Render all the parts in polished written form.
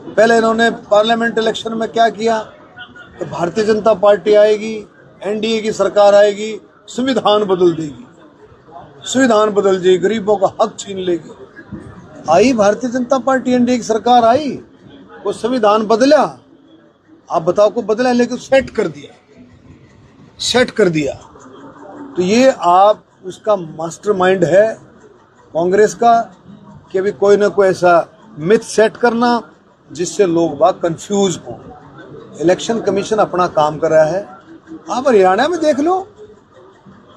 पहले इन्होंने parliament election में क्या किया कि भारतीय जनता पार्टी आएगी, एनडीए की सरकार आएगी, संविधान बदल देगी, संविधान बदल जाएगी, गरीबों का हक छीन लेगी। आई भारतीय जनता पार्टी, एनडीए की सरकार आई, वो संविधान बदला। आप बताओ को बदला, लेकिन सेट कर दिया, सेट कर दिया। तो ये आप उसका मास्टरमाइंड है कांग्रेस का कि अभी कोई ना कोई ऐसा मिथ सेट करना जिससे लोग बाग कंफ्यूज हों। इलेक्शन कमीशन अपना काम कर रहा है। आप हरियाणा में देख लो,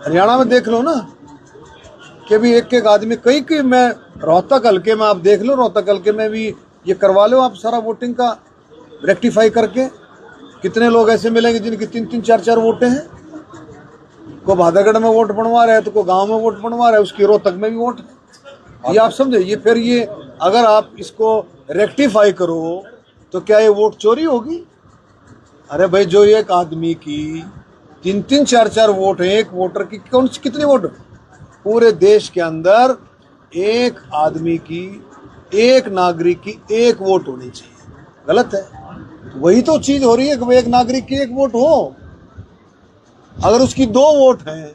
हरियाणा में देख लो ना कि भी एक एक आदमी कई मैं रोहतक हल्के में आप देख लो, रोहतक हल्के में भी ये करवा लो आप सारा वोटिंग का रेक्टिफाई करके। कितने लोग ऐसे मिलेंगे जिनकी 3-3 4-4 वोटें हैं। को भादरगढ़ में वोट बनवा रहा है, तो को गांव में वोट बनवा रहा है, उसकी रोहतक में भी वोट है। ये आप समझे। ये फिर ये अगर आप इसको रेक्टिफाई करो तो क्या ये वोट चोरी होगी? अरे भाई, जो एक आदमी की 3-3 4-4 वोट है, एक वोटर की कौन सी कितनी वोट? पूरे देश के अंदर एक आदमी की, एक नागरिक की एक वोट होनी चाहिए। गलत है। वही तो चीज हो रही है कि एक नागरिक की एक वोट हो। अगर उसकी 2 वोट हैं,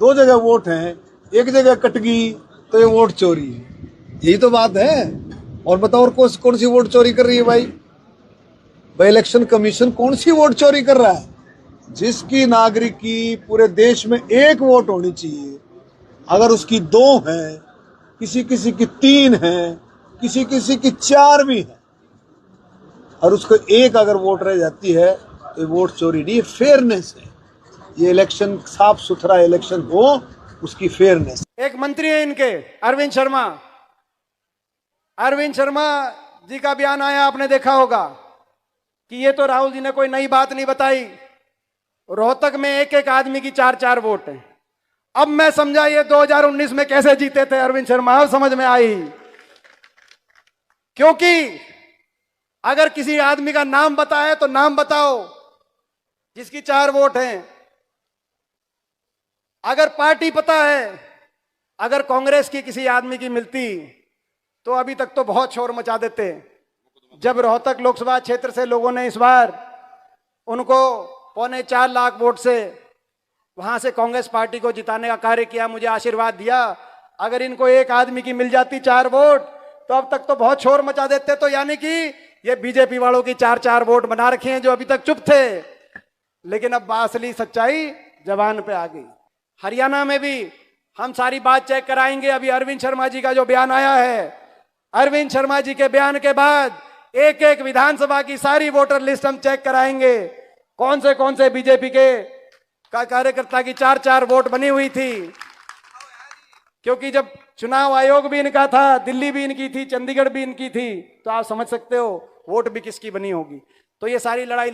2 जगह वोट हैं, एक जगह कट गई तो ये वोट चोरी है। यही तो बात है। और बताओ, और कौन सी वोट चोरी कर रही है भाई? इलेक्शन कमीशन कौन सी वोट चोरी कर रहा है? जिसकी नागरिक की पूरे देश में एक वोट होनी चाहिए, अगर उसकी 2 है, किसी किसी की 3 है, किसी किसी की 4 भी है, और उसको एक अगर वोट रह जाती है तो ये वोट चोरी नहीं, फेयरनेस है। ये इलेक्शन साफ सुथरा इलेक्शन हो, उसकी फेयरनेस। एक मंत्री है इनके, अरविंद शर्मा। अरविंद शर्मा जी का बयान आया, आपने देखा होगा कि ये तो राहुल जी ने कोई नई बात नहीं बताई। रोहतक में एक एक आदमी की 4-4 वोट है। अब मैं समझा ये 2019 में कैसे जीते थे अरविंद शर्मा, अब समझ में आई। क्योंकि अगर किसी आदमी का नाम बताए तो नाम बताओ जिसकी 4 वोट हैं। अगर पार्टी पता है, अगर कांग्रेस की किसी आदमी की मिलती तो अभी तक तो बहुत शोर मचा देते। जब रोहतक लोकसभा क्षेत्र से लोगों ने इस बार उनको 4.25 लाख वोट से वहां से कांग्रेस पार्टी को जिताने का कार्य किया, मुझे आशीर्वाद दिया। अगर इनको एक आदमी की मिल जाती 4 वोट तो अब तक तो बहुत शोर मचा देते। तो यानी कि ये बीजेपी वालों की 4-4 वोट बना रखे हैं जो अभी तक चुप थे। लेकिन अब असली सच्चाई जबान पे आ गई। हरियाणा में भी हम सारी बात चेक कराएंगे। अभी अरविंद शर्मा जी का जो बयान आया है, अरविंद शर्मा जी के बयान के बाद एक एक विधानसभा की सारी वोटर लिस्ट हम चेक कराएंगे। कौन से बीजेपी के कार्यकर्ता की 4-4 वोट बनी हुई थी। क्योंकि जब चुनाव आयोग भी इनका था, दिल्ली भी इनकी थी, चंडीगढ़ भी इनकी थी, तो आप समझ सकते हो वोट भी किसकी बनी होगी। तो ये सारी लड़ाई